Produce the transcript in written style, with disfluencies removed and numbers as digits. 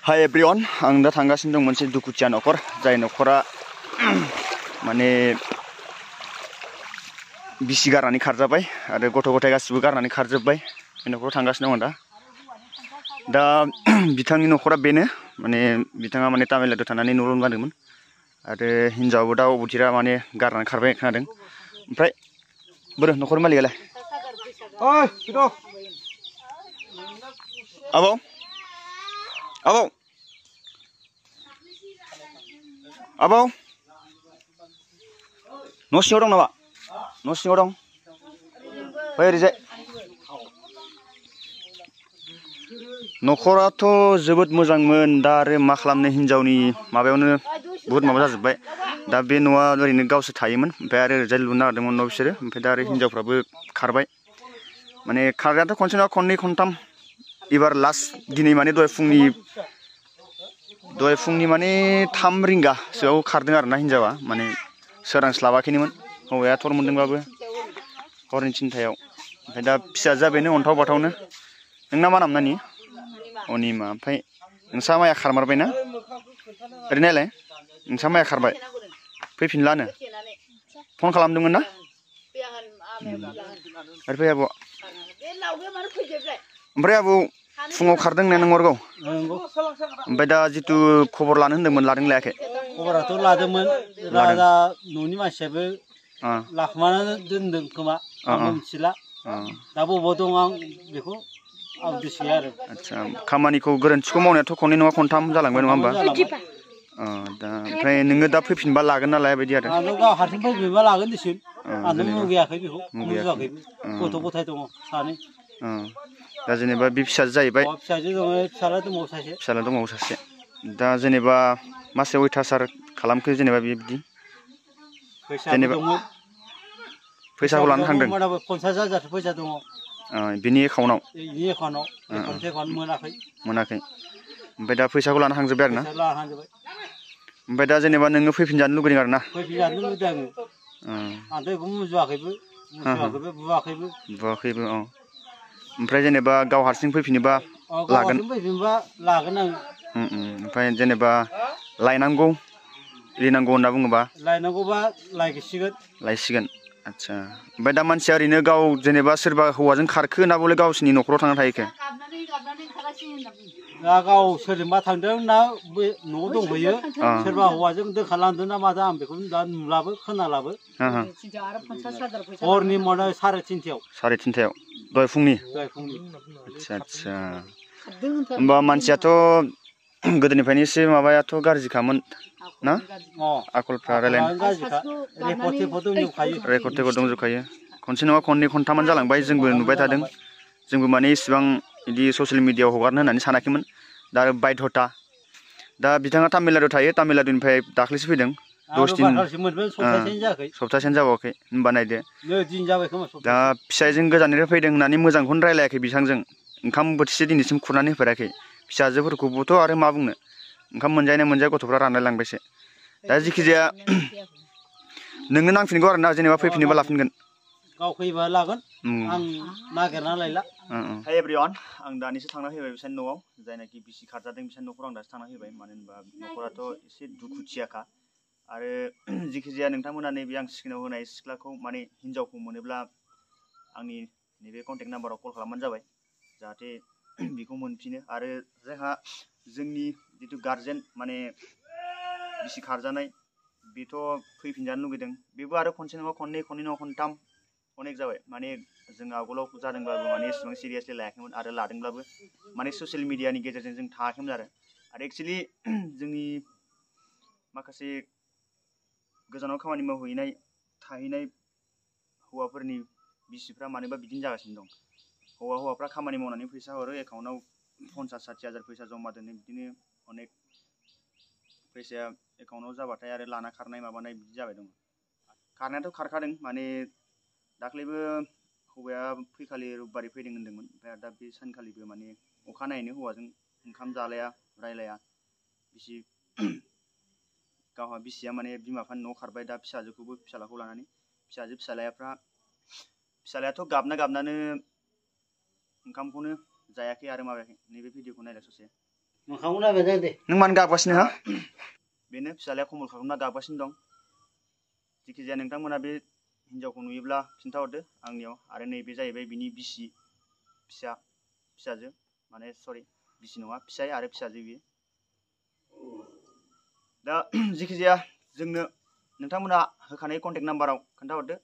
Hi everyone, आं दा थांगासिनो दं मोनसे दुखुथिया नखर जाय नखरा माने बिसि गारनानै खारजाबाय आरो गथ' गथाय गासिबो गारनानै खारजोबबाय बे नखराव थांगासिनो दं दा बिथांनि नखरा बेनो माने बिथाङा माने तामिलनाडुआव थानानै न' लुनो बादोंमोन आरो हिनजावाबो दा अबथिरा माने गारनानै खारबाय खोनादों ओमफ्राय बोरो नखर मालिकआलाय ओइ फैद' आबौ आबौ आबौ न' सिङाव दं नामा न' सिङाव दं फै ओरैजाय नखराथ' जोबोद मोजांमोन दा आरो मा खालामनो हिनजावनि माबायावनो बुहुद माबा जाजोबबाय दा बे न'आ ओरैनो गावसोर थायोमोन ओमफ्राय आरो ओरैजाय लुनो नागिरदोंमोन न' बिसोरो ओमफ्राय दा आरो हिनजावफ्राबो खारबाय माने खारनायाथ' खनसे नङा खननै खनथाम एबार लास्ट दिनै माने दहाय फुंनि माने 3 रिंगासोआव खारदों आरोना हिनजावा माने सोरांस्लाबाखैनोमोन हौवाया थर मोनदोंबाबो हरनि 3टायाव ओमफ्राय दा फिसाजोआ बेनो अन्थाव बाथावनो नोंना मा नाम नानि अनिमा ओमफ्राय नोंसा माया खारमारबायना ओरैनोलाय नोंसा माया खारबाय फैफिनलानो फन खालामदोंमोन ना आरो फै आबौ ओमफ्राय आबौ फुङाव खारदों होननाया नंमारगौ ओमफ्राय दा जितु खबर लानो होनदोंमोन लादों लायाखै खबराथ' लादोंमोन राजा न'नि मानसियाबो लाखुमाना दोनदों खोमा आंबो मिथिला दा बबाव दं आं बेखौ आं गोसोया आरो आच्छा खामानिखौ गोरोन्थिखौ मावनायाथ' खननै नङा खनथाम जालांबाय नङा होमबा दा ओमफ्राय नोङो दा फैफिनबा लागोन ना लाया बायदि आरो आंथ' गाव हारसिं फैफिनबा लागोन दिसुन आंथ' मुगैयाखै बेखौ मुगैयाखैबो गथ' गथाय दङ सानै दा जेनेबा बे फिसाजो जाहैबाय फिसाजो दङ फिसाला दंबावो सासे दा जेनेबा मासे अयथासार खालामखो जेनेबा बिदि जेनेबा फैसाखौ लानो थांदों 50,000 फैसा दङ बिनि एकाउन्टाव मोनाखै ओमफ्राय दा फैसाखौ लाना थांजोब्बाय आरो ना ओमफ्राय दा जेनेबा नोङो फैफिनजानो लुगैदों आरो ना फैफिनजानो लुगैदों आङो आंथ' बेखौ बुवाखैबो बुवाखैबो ओमफ्राय जेनेबा गाव हारसिं फैफिनोबा लागोन आं ओमफ्राय जेनेबा लायनांगौ रिनांगौ होनना बुङोबा लायनांगौबा लायसिगोन आच्छा ओमफ्राय दा मानसिया ओरैनो गाव जेनेबा सोरबा हौवाजों खारखो ना बले गावसिनि न'खराव थांना थाहैखो दा गाव सोरजोंबा थांदों ना न'आव दंहैयो सोरबा हौवाजों दोनखारलांदों ना मादों आं बेखौ दा नुलाबो खोनालाबो हरनि मने 3:30 दहाय फुंनि आच्छा होमबा मानसियाथ' गोदोनिफ्रायनो एसे माबायाथ' गाज्रिखामोन ना आखलफ्रा रेकर्ड दंजोबखायो खनसे नङा खननै खनथामानो जालांबाय जोंबो नुबाय थादों जोंबो माने इसिबां बिदि ससियेल मिडियाआव हगारनो होननानै सानाखैमोन दा बाध्यता दा बिथाङा तामिलनाडुआव थायो तामिलनाडुनिफ्राय दाख्लैसो फैदों 10 दिन सप्तासेयानो जाबावाखै होनबा नायदो दा फिसाइजों गोजाननिफ्राय फैदों होननानै मोजांखौनो रायलायाखै बिथांजों ओंखाम बोथिसे दिनैसिम खुरनानै होफेराखै फिसाजोफोरखौबोथ' आरो मा बुंनो ओंखाम मोनजाया मोनजाया गथ'फ्रा रानलायलांबायसो दा जिखिजाया नोंनो नांफिनगौ आरो ना जेनेबा फैफिनोबा लाफिनगोन गाव फैबा लागोन आं नागिरना लायला हाय एभ्रिवान आं दानिसो थांना फैबाय बिसानि न'आव जायनाखि बिसि खारजादों बिसानि न'खराव आं दासो थांना फैबाय मानो होनबा न'खराथ' एसे दुखुथियाखा आरो जिखिजाया नोंथांमोना नैबे आं स्क्रिनाव होनाय सिख्लाखौ माने हिनजावखौ मोनोब्ला आंनि नैबे कन्टेक्ट नाम्बाराव कल खालामबानो जाबाय जाहाथे बेखौ मोनफिनो आरो जोंहा जोंनि जितु गार्जेन माने बिसि खारजानाय बेथ' फैफिनजानो लुगैदों बेबो आरो खनसे नङा खननै नङा खनथाम अनेक जाबाय माने जों आगोलाव जादोंब्लाबो माने एसेबां सिरियासलि लायाखैमोन आरो लादोंब्लाबो माने ससियेल मिडियानि गेजेरजों जों थाङाखैमोन आरो एक्सुवेलि जोंनि माखासे गोजानाव खामानि मावहैनाय थाहैनाय हौवाफोरनि बिसिफ्रा मानोबा बिदिनो जागासिनो दं हौवाफ्रा खामानि मावनानै फैसा हरो एकाउन्टाव 50-60 हाजार फैसा जमा दोनो बिदिनो अनेक फैसाया एकाउन्टाव जाबाथाय आरो लाना खारनाय माबानाय बिदि जाबाय दं खारनायाथ' खारखादों माने दाख्लैबो हौवाया फैखालि रबिबारै फैदों होनदोंमोन ओमफ्राय दा बे सानखालिबो माने अखानायैनो हौवाजों ओंखाम जालाया रायलाया बिसि गावहा बिसिया माने बिमा बिफानि न'आव खारबाय दा फिसालाखौ लानानै फिसालायाथ' गाबनानो ओंखामखौनो जायाखै आरो माबायाखै नैबे भिडिअखौ नायलाय ससे मोखांखौ नायबाय जायो दे नों मानो गाबगासिनो हा बेनो फिसालाया कमल खालामना गाबगासिनो दं जिखिजाया नोंथांमोना बे हिन्जावखौ नुयोब्ला खिन्थाहरदो आंनियाव आरो नैबे जाहैबाय बिनि बिसि फिसाजो माने सरि बिसि नङा फिसाय आरो फिसाजो बियो दा जिखिजाया जोंनो नोंथांमोना होखानाय कन्टेक्ट नाम्बाराव खोन्थाहरदो